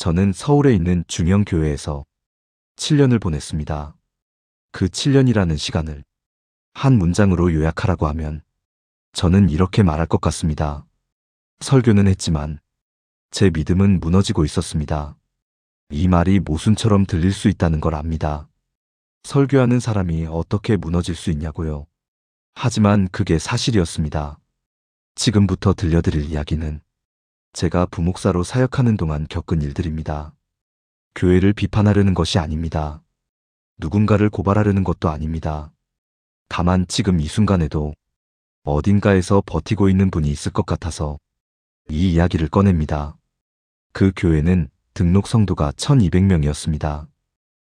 저는 서울에 있는 중형교회에서 7년을 보냈습니다. 그 7년이라는 시간을 한 문장으로 요약하라고 하면 저는 이렇게 말할 것 같습니다. 설교는 했지만 제 믿음은 무너지고 있었습니다. 이 말이 모순처럼 들릴 수 있다는 걸 압니다. 설교하는 사람이 어떻게 무너질 수 있냐고요. 하지만 그게 사실이었습니다. 지금부터 들려드릴 이야기는 제가 부목사로 사역하는 동안 겪은 일들입니다. 교회를 비판하려는 것이 아닙니다. 누군가를 고발하려는 것도 아닙니다. 다만 지금 이 순간에도 어딘가에서 버티고 있는 분이 있을 것 같아서 이 이야기를 꺼냅니다. 그 교회는 등록 성도가 1200명이었습니다.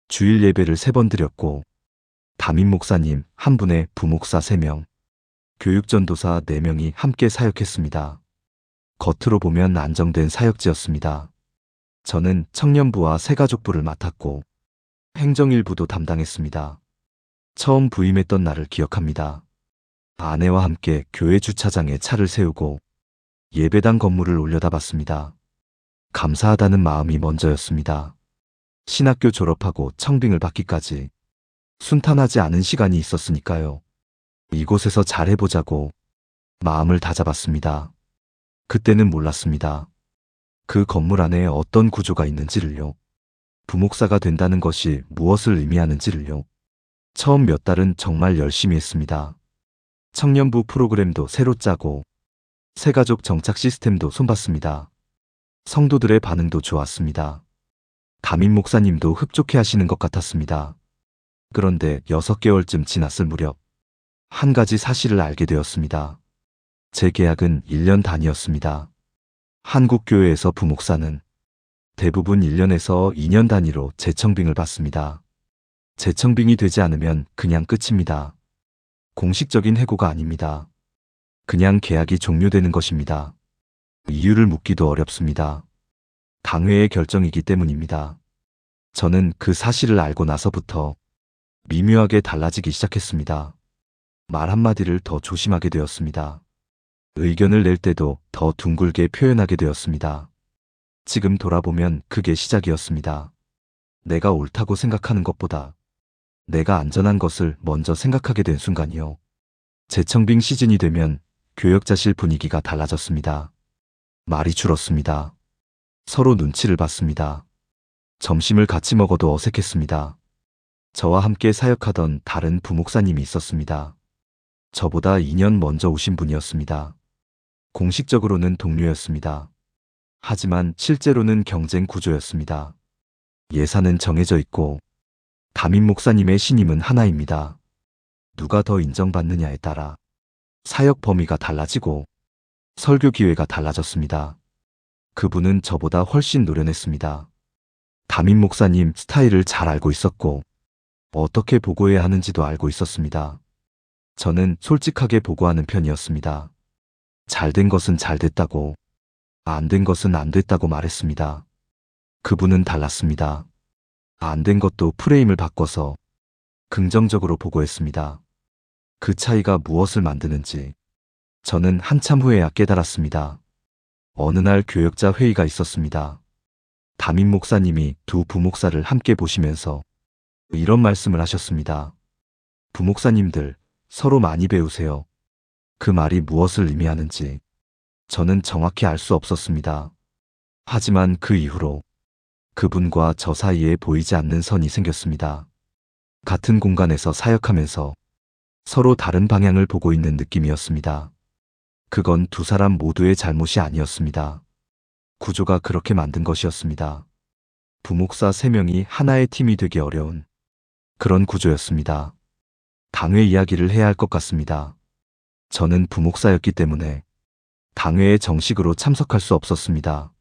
주일 예배를 3번 드렸고 담임 목사님 1분에 부목사 3명, 교육전도사 4명이 함께 사역했습니다. 겉으로 보면 안정된 사역지였습니다. 저는 청년부와 새가족부를 맡았고 행정일부도 담당했습니다. 처음 부임했던 날을 기억합니다. 아내와 함께 교회 주차장에 차를 세우고 예배당 건물을 올려다봤습니다. 감사하다는 마음이 먼저였습니다. 신학교 졸업하고 청빙을 받기까지 순탄하지 않은 시간이 있었으니까요. 이곳에서 잘해보자고 마음을 다잡았습니다. 그때는 몰랐습니다. 그 건물 안에 어떤 구조가 있는지를요. 부목사가 된다는 것이 무엇을 의미하는지를요. 처음 몇 달은 정말 열심히 했습니다. 청년부 프로그램도 새로 짜고 새가족 정착 시스템도 손봤습니다. 성도들의 반응도 좋았습니다. 담임 목사님도 흡족해 하시는 것 같았습니다. 그런데 6개월쯤 지났을 무렵 한 가지 사실을 알게 되었습니다. 제 계약은 1년 단위였습니다. 한국 교회에서 부목사는 대부분 1년에서 2년 단위로 재청빙을 받습니다. 재청빙이 되지 않으면 그냥 끝입니다. 공식적인 해고가 아닙니다. 그냥 계약이 종료되는 것입니다. 이유를 묻기도 어렵습니다. 당회의 결정이기 때문입니다. 저는 그 사실을 알고 나서부터 미묘하게 달라지기 시작했습니다. 말 한마디를 더 조심하게 되었습니다. 의견을 낼 때도 더 둥글게 표현하게 되었습니다. 지금 돌아보면 그게 시작이었습니다. 내가 옳다고 생각하는 것보다 내가 안전한 것을 먼저 생각하게 된 순간이요. 재청빙 시즌이 되면 교역자실 분위기가 달라졌습니다. 말이 줄었습니다. 서로 눈치를 봤습니다. 점심을 같이 먹어도 어색했습니다. 저와 함께 사역하던 다른 부목사님이 있었습니다. 저보다 2년 먼저 오신 분이었습니다. 공식적으로는 동료였습니다. 하지만 실제로는 경쟁 구조였습니다. 예산은 정해져 있고 담임 목사님의 신임은 하나입니다. 누가 더 인정받느냐에 따라 사역 범위가 달라지고 설교 기회가 달라졌습니다. 그분은 저보다 훨씬 노련했습니다. 담임 목사님 스타일을 잘 알고 있었고 어떻게 보고해야 하는지도 알고 있었습니다. 저는 솔직하게 보고하는 편이었습니다. 잘된 것은 잘 됐다고, 안 된 것은 안 됐다고 말했습니다. 그분은 달랐습니다. 안 된 것도 프레임을 바꿔서 긍정적으로 보고했습니다. 그 차이가 무엇을 만드는지 저는 한참 후에야 깨달았습니다. 어느 날 교역자 회의가 있었습니다. 담임 목사님이 두 부목사를 함께 보시면서 이런 말씀을 하셨습니다. 부목사님들 서로 많이 배우세요. 그 말이 무엇을 의미하는지 저는 정확히 알 수 없었습니다. 하지만 그 이후로 그분과 저 사이에 보이지 않는 선이 생겼습니다. 같은 공간에서 사역하면서 서로 다른 방향을 보고 있는 느낌이었습니다. 그건 두 사람 모두의 잘못이 아니었습니다. 구조가 그렇게 만든 것이었습니다. 부목사 3명이 하나의 팀이 되기 어려운 그런 구조였습니다. 당회 이야기를 해야 할 것 같습니다. 저는 부목사였기 때문에 당회에 정식으로 참석할 수 없었습니다.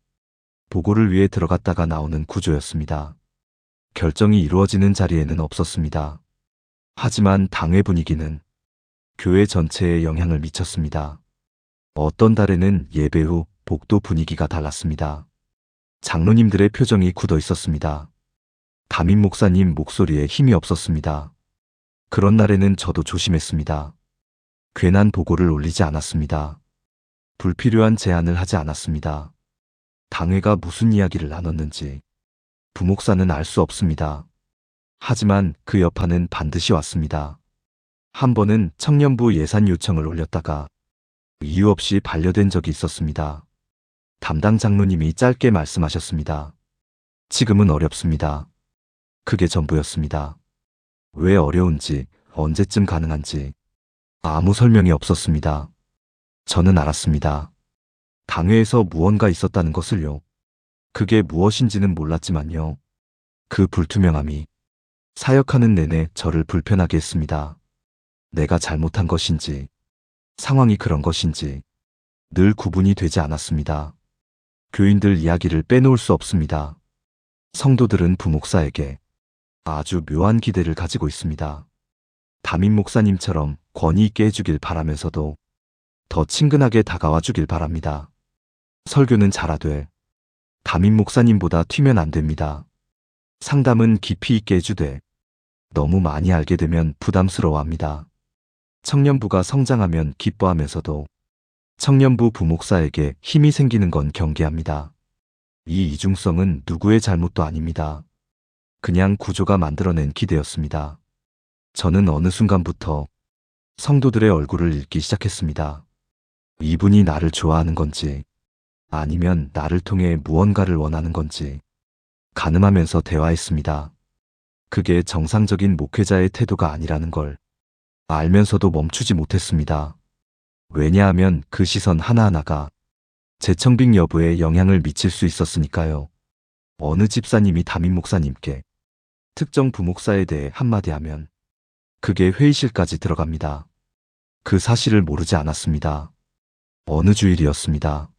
보고를 위해 들어갔다가 나오는 구조였습니다. 결정이 이루어지는 자리에는 없었습니다. 하지만 당회 분위기는 교회 전체에 영향을 미쳤습니다. 어떤 달에는 예배 후 복도 분위기가 달랐습니다. 장로님들의 표정이 굳어 있었습니다. 담임 목사님 목소리에 힘이 없었습니다. 그런 날에는 저도 조심했습니다. 괜한 보고를 올리지 않았습니다. 불필요한 제안을 하지 않았습니다. 당회가 무슨 이야기를 나눴는지 부목사는 알 수 없습니다. 하지만 그 여파는 반드시 왔습니다. 한 번은 청년부 예산 요청을 올렸다가 이유 없이 반려된 적이 있었습니다. 담당 장로님이 짧게 말씀하셨습니다. 지금은 어렵습니다. 그게 전부였습니다. 왜 어려운지, 언제쯤 가능한지 아무 설명이 없었습니다. 저는 알았습니다. 당회에서 무언가 있었다는 것을요. 그게 무엇인지는 몰랐지만요. 그 불투명함이 사역하는 내내 저를 불편하게 했습니다. 내가 잘못한 것인지, 상황이 그런 것인지 늘 구분이 되지 않았습니다. 교인들 이야기를 빼놓을 수 없습니다. 성도들은 부목사에게 아주 묘한 기대를 가지고 있습니다. 담임 목사님처럼 권위 있게 해주길 바라면서도 더 친근하게 다가와 주길 바랍니다. 설교는 잘하되 담임 목사님보다 튀면 안 됩니다. 상담은 깊이 있게 해주되 너무 많이 알게 되면 부담스러워합니다. 청년부가 성장하면 기뻐하면서도 청년부 부목사에게 힘이 생기는 건 경계합니다. 이 이중성은 누구의 잘못도 아닙니다. 그냥 구조가 만들어낸 기대였습니다. 저는 어느 순간부터 성도들의 얼굴을 읽기 시작했습니다. 이분이 나를 좋아하는 건지 아니면 나를 통해 무언가를 원하는 건지 가늠하면서 대화했습니다. 그게 정상적인 목회자의 태도가 아니라는 걸 알면서도 멈추지 못했습니다. 왜냐하면 그 시선 하나하나가 제 청빙 여부에 영향을 미칠 수 있었으니까요. 어느 집사님이 담임 목사님께 특정 부목사에 대해 한마디 하면 그게 회의실까지 들어갑니다. 그 사실을 모르지 않았습니다. 어느 주일이었습니다.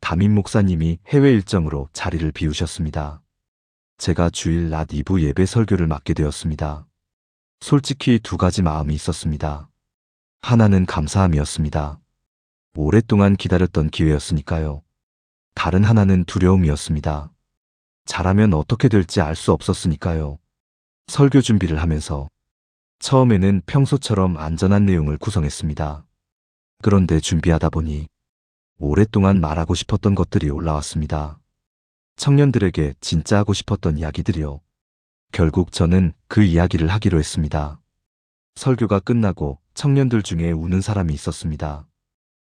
담임 목사님이 해외 일정으로 자리를 비우셨습니다. 제가 주일 낮 2부 예배 설교를 맡게 되었습니다. 솔직히 두 가지 마음이 있었습니다. 하나는 감사함이었습니다. 오랫동안 기다렸던 기회였으니까요. 다른 하나는 두려움이었습니다. 잘하면 어떻게 될지 알 수 없었으니까요. 설교 준비를 하면서 처음에는 평소처럼 안전한 내용을 구성했습니다. 그런데 준비하다 보니 오랫동안 말하고 싶었던 것들이 올라왔습니다. 청년들에게 진짜 하고 싶었던 이야기들이요. 결국 저는 그 이야기를 하기로 했습니다. 설교가 끝나고 청년들 중에 우는 사람이 있었습니다.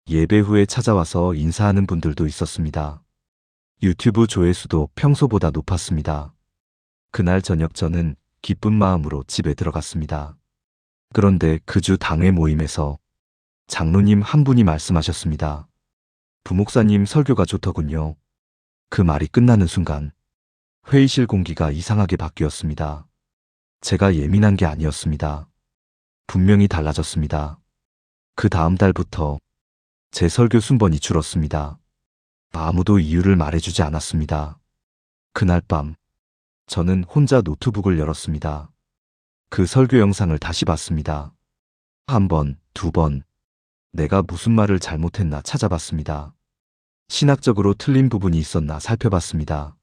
예배 후에 찾아와서 인사하는 분들도 있었습니다. 유튜브 조회수도 평소보다 높았습니다. 그날 저녁 저는 기쁜 마음으로 집에 들어갔습니다. 그런데 그 주 당회 모임에서 장로님 한 분이 말씀하셨습니다. 부목사님 설교가 좋더군요. 그 말이 끝나는 순간 회의실 공기가 이상하게 바뀌었습니다. 제가 예민한 게 아니었습니다. 분명히 달라졌습니다. 그 다음 달부터 제 설교 순번이 줄었습니다. 아무도 이유를 말해주지 않았습니다. 그날 밤 저는 혼자 노트북을 열었습니다. 그 설교 영상을 다시 봤습니다. 한 번, 두 번, 내가 무슨 말을 잘못했나 찾아봤습니다. 신학적으로 틀린 부분이 있었나 살펴봤습니다.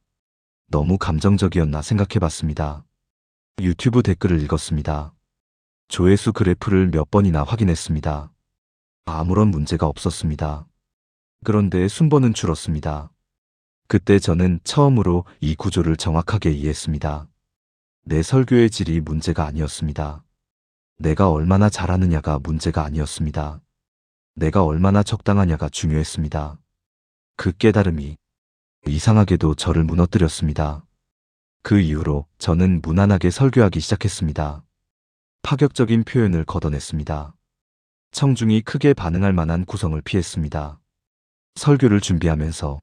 너무 감정적이었나 생각해봤습니다. 유튜브 댓글을 읽었습니다. 조회수 그래프를 몇 번이나 확인했습니다. 아무런 문제가 없었습니다. 그런데 순번은 줄었습니다. 그때 저는 처음으로 이 구조를 정확하게 이해했습니다. 내 설교의 질이 문제가 아니었습니다. 내가 얼마나 잘하느냐가 문제가 아니었습니다. 내가 얼마나 적당하냐가 중요했습니다. 그 깨달음이 이상하게도 저를 무너뜨렸습니다. 그 이후로 저는 무난하게 설교하기 시작했습니다. 파격적인 표현을 걷어냈습니다. 청중이 크게 반응할 만한 구성을 피했습니다. 설교를 준비하면서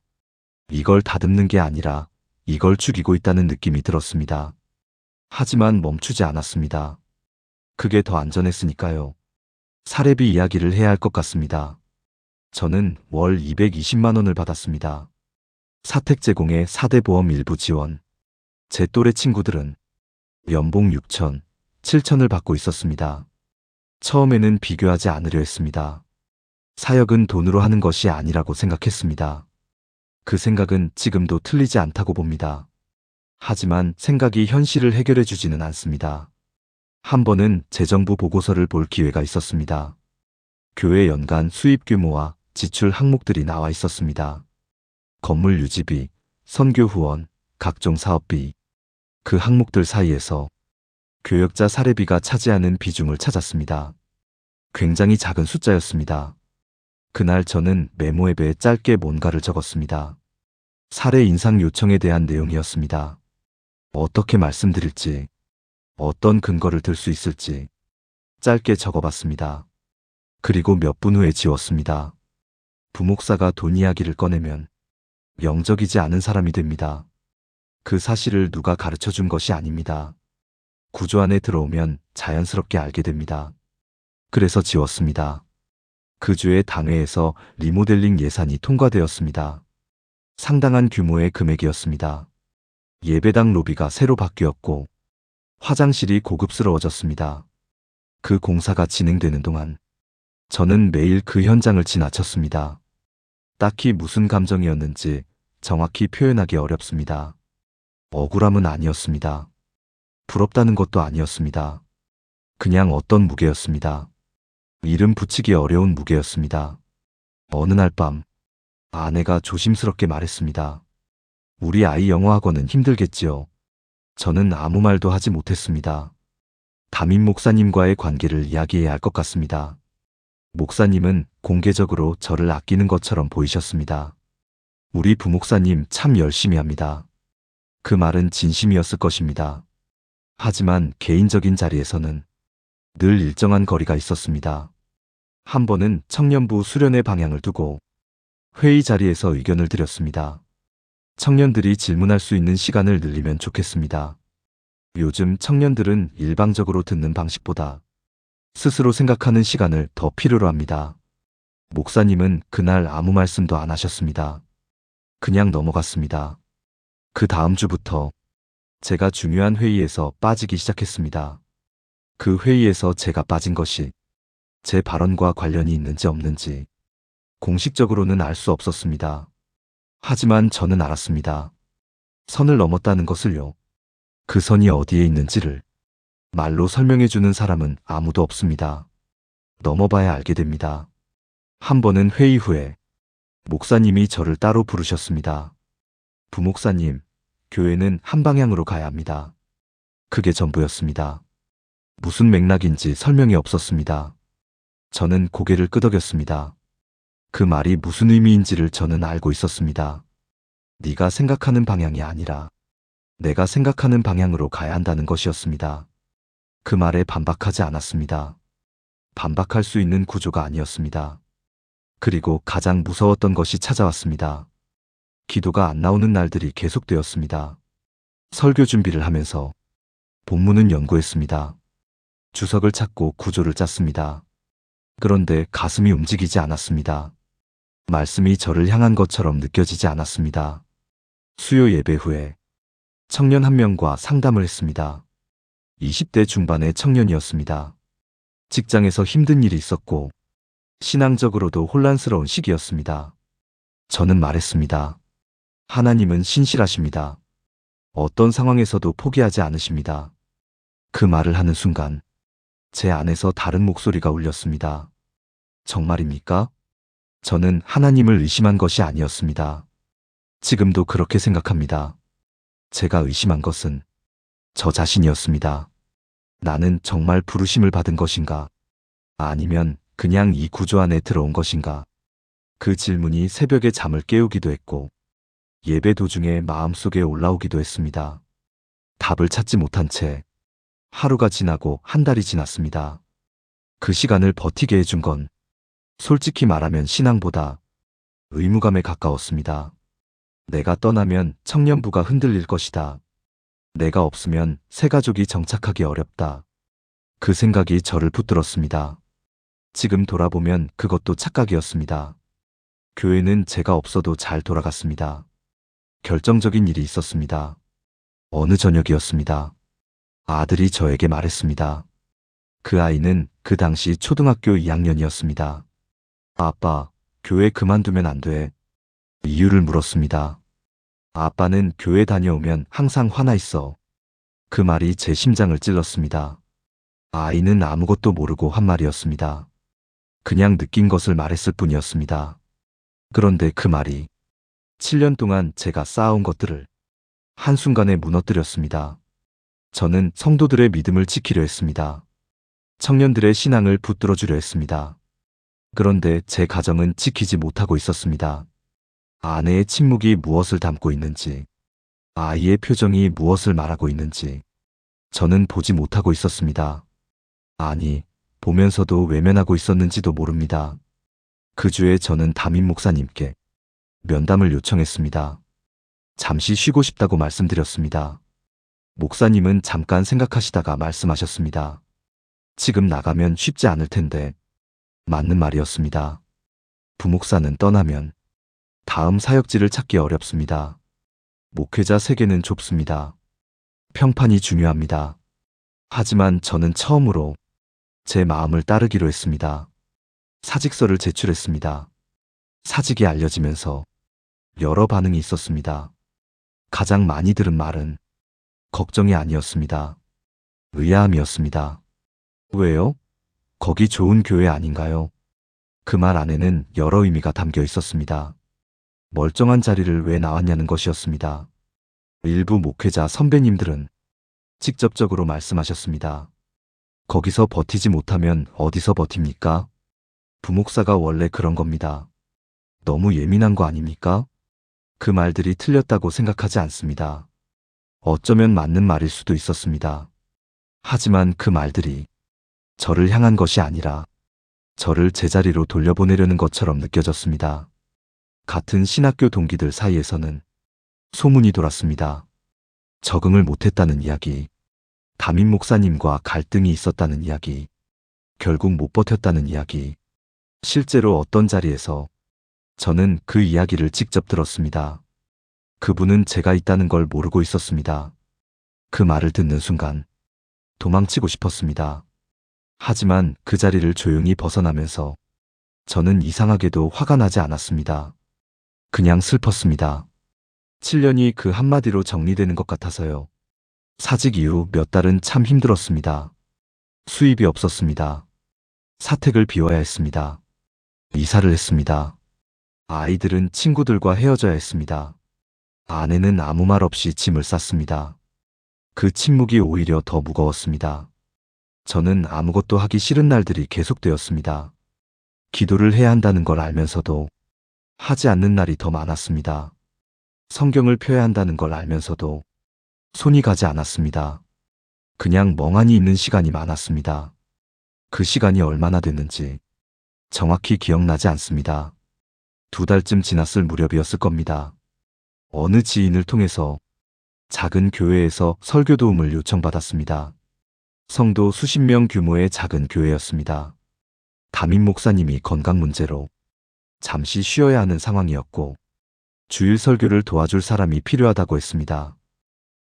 이걸 다듬는 게 아니라 이걸 죽이고 있다는 느낌이 들었습니다. 하지만 멈추지 않았습니다. 그게 더 안전했으니까요. 사례비 이야기를 해야 할 것 같습니다. 저는 월 220만 원을 받았습니다. 사택 제공에 4대 보험 일부 지원. 제 또래 친구들은 연봉 6천, 7천을 받고 있었습니다. 처음에는 비교하지 않으려 했습니다. 사역은 돈으로 하는 것이 아니라고 생각했습니다. 그 생각은 지금도 틀리지 않다고 봅니다. 하지만 생각이 현실을 해결해 주지는 않습니다. 한 번은 재정부 보고서를 볼 기회가 있었습니다. 교회 연간 수입 규모와 지출 항목들이 나와 있었습니다. 건물 유지비, 선교 후원, 각종 사업비, 그 항목들 사이에서 교역자 사례비가 차지하는 비중을 찾았습니다. 굉장히 작은 숫자였습니다. 그날 저는 메모앱에 짧게 뭔가를 적었습니다. 사례 인상 요청에 대한 내용이었습니다. 어떻게 말씀드릴지, 어떤 근거를 들 수 있을지 짧게 적어봤습니다. 그리고 몇 분 후에 지웠습니다. 부목사가 돈 이야기를 꺼내면 영적이지 않은 사람이 됩니다. 그 사실을 누가 가르쳐 준 것이 아닙니다. 구조 안에 들어오면 자연스럽게 알게 됩니다. 그래서 지웠습니다. 그 주에 당회에서 리모델링 예산이 통과되었습니다. 상당한 규모의 금액이었습니다. 예배당 로비가 새로 바뀌었고 화장실이 고급스러워졌습니다. 그 공사가 진행되는 동안 저는 매일 그 현장을 지나쳤습니다. 딱히 무슨 감정이었는지 정확히 표현하기 어렵습니다. 억울함은 아니었습니다. 부럽다는 것도 아니었습니다. 그냥 어떤 무게였습니다. 이름 붙이기 어려운 무게였습니다. 어느 날 밤 아내가 조심스럽게 말했습니다. 우리 아이 영어 학원은 힘들겠지요. 저는 아무 말도 하지 못했습니다. 담임 목사님과의 관계를 이야기해야 할 것 같습니다. 목사님은 공개적으로 저를 아끼는 것처럼 보이셨습니다. 우리 부목사님 참 열심히 합니다. 그 말은 진심이었을 것입니다. 하지만 개인적인 자리에서는 늘 일정한 거리가 있었습니다. 한 번은 청년부 수련회 방향을 두고 회의 자리에서 의견을 드렸습니다. 청년들이 질문할 수 있는 시간을 늘리면 좋겠습니다. 요즘 청년들은 일방적으로 듣는 방식보다 스스로 생각하는 시간을 더 필요로 합니다. 목사님은 그날 아무 말씀도 안 하셨습니다. 그냥 넘어갔습니다. 그 다음 주부터 제가 중요한 회의에서 빠지기 시작했습니다. 그 회의에서 제가 빠진 것이 제 발언과 관련이 있는지 없는지 공식적으로는 알 수 없었습니다. 하지만 저는 알았습니다. 선을 넘었다는 것을요. 그 선이 어디에 있는지를 말로 설명해주는 사람은 아무도 없습니다. 넘어봐야 알게 됩니다. 한 번은 회의 후에 목사님이 저를 따로 부르셨습니다. 부목사님, 교회는 한 방향으로 가야 합니다. 그게 전부였습니다. 무슨 맥락인지 설명이 없었습니다. 저는 고개를 끄덕였습니다. 그 말이 무슨 의미인지를 저는 알고 있었습니다. 네가 생각하는 방향이 아니라 내가 생각하는 방향으로 가야 한다는 것이었습니다. 그 말에 반박하지 않았습니다. 반박할 수 있는 구조가 아니었습니다. 그리고 가장 무서웠던 것이 찾아왔습니다. 기도가 안 나오는 날들이 계속되었습니다. 설교 준비를 하면서 본문은 연구했습니다. 주석을 찾고 구조를 짰습니다. 그런데 가슴이 움직이지 않았습니다. 말씀이 저를 향한 것처럼 느껴지지 않았습니다. 수요 예배 후에 청년 한 명과 상담을 했습니다. 20대 중반의 청년이었습니다. 직장에서 힘든 일이 있었고 신앙적으로도 혼란스러운 시기였습니다. 저는 말했습니다. 하나님은 신실하십니다. 어떤 상황에서도 포기하지 않으십니다. 그 말을 하는 순간 제 안에서 다른 목소리가 울렸습니다. 정말입니까? 저는 하나님을 의심한 것이 아니었습니다. 지금도 그렇게 생각합니다. 제가 의심한 것은 저 자신이었습니다. 나는 정말 부르심을 받은 것인가? 아니면 그냥 이 구조 안에 들어온 것인가? 그 질문이 새벽에 잠을 깨우기도 했고 예배 도중에 마음속에 올라오기도 했습니다. 답을 찾지 못한 채 하루가 지나고 한 달이 지났습니다. 그 시간을 버티게 해준 건 솔직히 말하면 신앙보다 의무감에 가까웠습니다. 내가 떠나면 청년부가 흔들릴 것이다. 내가 없으면 새 가족이 정착하기 어렵다. 그 생각이 저를 붙들었습니다. 지금 돌아보면 그것도 착각이었습니다. 교회는 제가 없어도 잘 돌아갔습니다. 결정적인 일이 있었습니다. 어느 저녁이었습니다. 아들이 저에게 말했습니다. 그 아이는 그 당시 초등학교 2학년이었습니다. 아빠, 교회 그만두면 안 돼. 이유를 물었습니다. 아빠는 교회 다녀오면 항상 화나 있어. 그 말이 제 심장을 찔렀습니다. 아이는 아무것도 모르고 한 말이었습니다. 그냥 느낀 것을 말했을 뿐이었습니다. 그런데 그 말이 7년 동안 제가 쌓아온 것들을 한순간에 무너뜨렸습니다. 저는 성도들의 믿음을 지키려 했습니다. 청년들의 신앙을 붙들어주려 했습니다. 그런데 제 가정은 지키지 못하고 있었습니다. 아내의 침묵이 무엇을 담고 있는지, 아이의 표정이 무엇을 말하고 있는지 저는 보지 못하고 있었습니다. 아니, 보면서도 외면하고 있었는지도 모릅니다. 그 주에 저는 담임 목사님께 면담을 요청했습니다. 잠시 쉬고 싶다고 말씀드렸습니다. 목사님은 잠깐 생각하시다가 말씀하셨습니다. 지금 나가면 쉽지 않을 텐데. 맞는 말이었습니다. 부목사는 떠나면 다음 사역지를 찾기 어렵습니다. 목회자 세계는 좁습니다. 평판이 중요합니다. 하지만 저는 처음으로 제 마음을 따르기로 했습니다. 사직서를 제출했습니다. 사직이 알려지면서 여러 반응이 있었습니다. 가장 많이 들은 말은 걱정이 아니었습니다. 의아함이었습니다. 왜요? 거기 좋은 교회 아닌가요? 그 말 안에는 여러 의미가 담겨 있었습니다. 멀쩡한 자리를 왜 나왔냐는 것이었습니다. 일부 목회자 선배님들은 직접적으로 말씀하셨습니다. 거기서 버티지 못하면 어디서 버팁니까? 부목사가 원래 그런 겁니다. 너무 예민한 거 아닙니까? 그 말들이 틀렸다고 생각하지 않습니다. 어쩌면 맞는 말일 수도 있었습니다. 하지만 그 말들이 저를 향한 것이 아니라 저를 제자리로 돌려보내려는 것처럼 느껴졌습니다. 같은 신학교 동기들 사이에서는 소문이 돌았습니다. 적응을 못했다는 이야기, 담임 목사님과 갈등이 있었다는 이야기, 결국 못 버텼다는 이야기. 실제로 어떤 자리에서 저는 그 이야기를 직접 들었습니다. 그분은 제가 있다는 걸 모르고 있었습니다. 그 말을 듣는 순간 도망치고 싶었습니다. 하지만 그 자리를 조용히 벗어나면서 저는 이상하게도 화가 나지 않았습니다. 그냥 슬펐습니다. 7년이 그 한마디로 정리되는 것 같아서요. 사직 이후 몇 달은 참 힘들었습니다. 수입이 없었습니다. 사택을 비워야 했습니다. 이사를 했습니다. 아이들은 친구들과 헤어져야 했습니다. 아내는 아무 말 없이 짐을 쌌습니다. 그 침묵이 오히려 더 무거웠습니다. 저는 아무것도 하기 싫은 날들이 계속되었습니다. 기도를 해야 한다는 걸 알면서도 하지 않는 날이 더 많았습니다. 성경을 펴야 한다는 걸 알면서도 손이 가지 않았습니다. 그냥 멍하니 있는 시간이 많았습니다. 그 시간이 얼마나 됐는지 정확히 기억나지 않습니다. 2달쯤 지났을 무렵이었을 겁니다. 어느 지인을 통해서 작은 교회에서 설교 도움을 요청받았습니다. 성도 수십 명 규모의 작은 교회였습니다. 담임 목사님이 건강 문제로 잠시 쉬어야 하는 상황이었고 주일 설교를 도와줄 사람이 필요하다고 했습니다.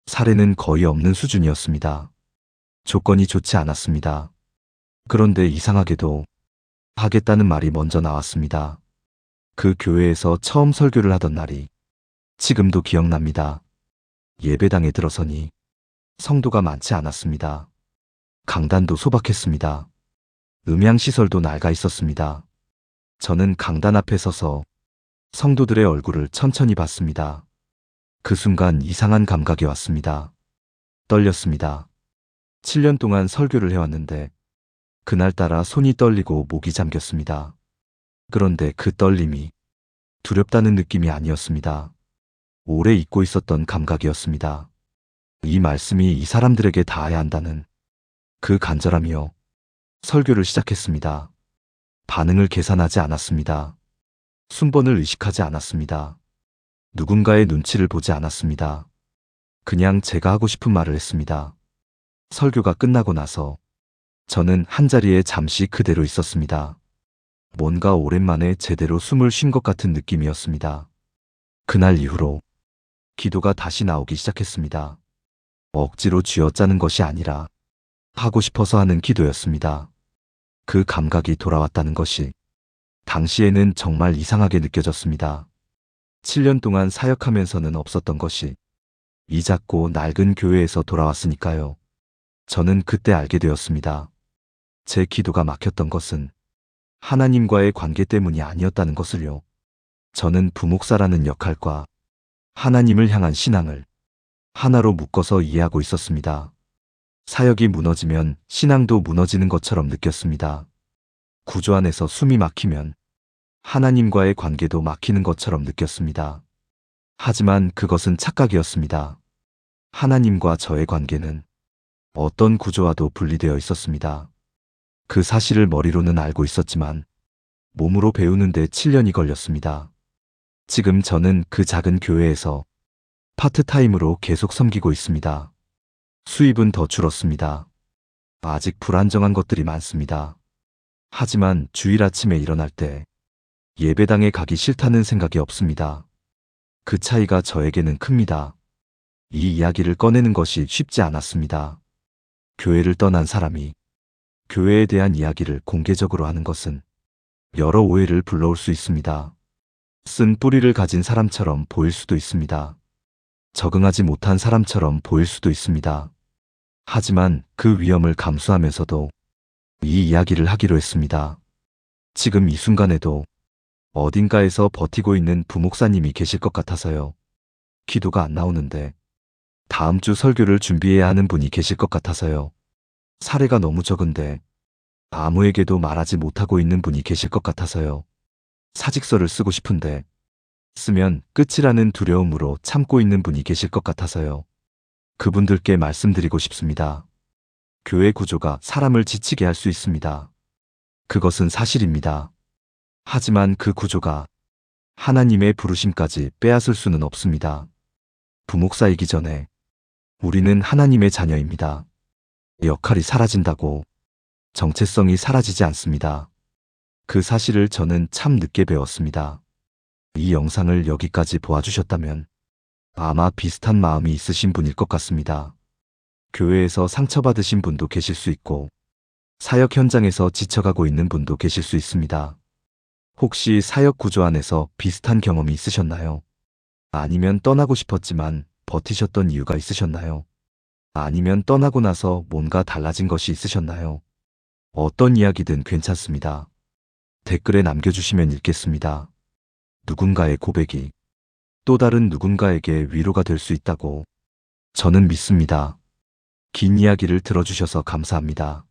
사례는 거의 없는 수준이었습니다. 조건이 좋지 않았습니다. 그런데 이상하게도 하겠다는 말이 먼저 나왔습니다. 그 교회에서 처음 설교를 하던 날이 지금도 기억납니다. 예배당에 들어서니 성도가 많지 않았습니다. 강단도 소박했습니다. 음향시설도 낡아 있었습니다. 저는 강단 앞에 서서 성도들의 얼굴을 천천히 봤습니다. 그 순간 이상한 감각이 왔습니다. 떨렸습니다. 7년 동안 설교를 해왔는데 그날따라 손이 떨리고 목이 잠겼습니다. 그런데 그 떨림이 두렵다는 느낌이 아니었습니다. 오래 잊고 있었던 감각이었습니다. 이 말씀이 이 사람들에게 닿아야 한다는 그 간절함이요. 설교를 시작했습니다. 반응을 계산하지 않았습니다. 순번을 의식하지 않았습니다. 누군가의 눈치를 보지 않았습니다. 그냥 제가 하고 싶은 말을 했습니다. 설교가 끝나고 나서 저는 한자리에 잠시 그대로 있었습니다. 뭔가 오랜만에 제대로 숨을 쉰 것 같은 느낌이었습니다. 그날 이후로 기도가 다시 나오기 시작했습니다. 억지로 쥐어짜는 것이 아니라 하고 싶어서 하는 기도였습니다. 그 감각이 돌아왔다는 것이 당시에는 정말 이상하게 느껴졌습니다. 7년 동안 사역하면서는 없었던 것이 이 작고 낡은 교회에서 돌아왔으니까요. 저는 그때 알게 되었습니다. 제 기도가 막혔던 것은 하나님과의 관계 때문이 아니었다는 것을요. 저는 부목사라는 역할과 하나님을 향한 신앙을 하나로 묶어서 이해하고 있었습니다. 사역이 무너지면 신앙도 무너지는 것처럼 느꼈습니다. 구조 안에서 숨이 막히면 하나님과의 관계도 막히는 것처럼 느꼈습니다. 하지만 그것은 착각이었습니다. 하나님과 저의 관계는 어떤 구조와도 분리되어 있었습니다. 그 사실을 머리로는 알고 있었지만 몸으로 배우는데 7년이 걸렸습니다. 지금 저는 그 작은 교회에서 파트타임으로 계속 섬기고 있습니다. 수입은 더 줄었습니다. 아직 불안정한 것들이 많습니다. 하지만 주일 아침에 일어날 때 예배당에 가기 싫다는 생각이 없습니다. 그 차이가 저에게는 큽니다. 이 이야기를 꺼내는 것이 쉽지 않았습니다. 교회를 떠난 사람이 교회에 대한 이야기를 공개적으로 하는 것은 여러 오해를 불러올 수 있습니다. 쓴 뿌리를 가진 사람처럼 보일 수도 있습니다. 적응하지 못한 사람처럼 보일 수도 있습니다. 하지만 그 위험을 감수하면서도 이 이야기를 하기로 했습니다. 지금 이 순간에도 어딘가에서 버티고 있는 부목사님이 계실 것 같아서요. 기도가 안 나오는데 다음 주 설교를 준비해야 하는 분이 계실 것 같아서요. 사례가 너무 적은데 아무에게도 말하지 못하고 있는 분이 계실 것 같아서요. 사직서를 쓰고 싶은데 쓰면 끝이라는 두려움으로 참고 있는 분이 계실 것 같아서요. 그분들께 말씀드리고 싶습니다. 교회 구조가 사람을 지치게 할 수 있습니다. 그것은 사실입니다. 하지만 그 구조가 하나님의 부르심까지 빼앗을 수는 없습니다. 부목사이기 전에 우리는 하나님의 자녀입니다. 역할이 사라진다고 정체성이 사라지지 않습니다. 그 사실을 저는 참 늦게 배웠습니다. 이 영상을 여기까지 보아주셨다면 아마 비슷한 마음이 있으신 분일 것 같습니다. 교회에서 상처받으신 분도 계실 수 있고 사역 현장에서 지쳐가고 있는 분도 계실 수 있습니다. 혹시 사역 구조 안에서 비슷한 경험이 있으셨나요? 아니면 떠나고 싶었지만 버티셨던 이유가 있으셨나요? 아니면 떠나고 나서 뭔가 달라진 것이 있으셨나요? 어떤 이야기든 괜찮습니다. 댓글에 남겨주시면 읽겠습니다. 누군가의 고백이 또 다른 누군가에게 위로가 될 수 있다고 저는 믿습니다. 긴 이야기를 들어주셔서 감사합니다.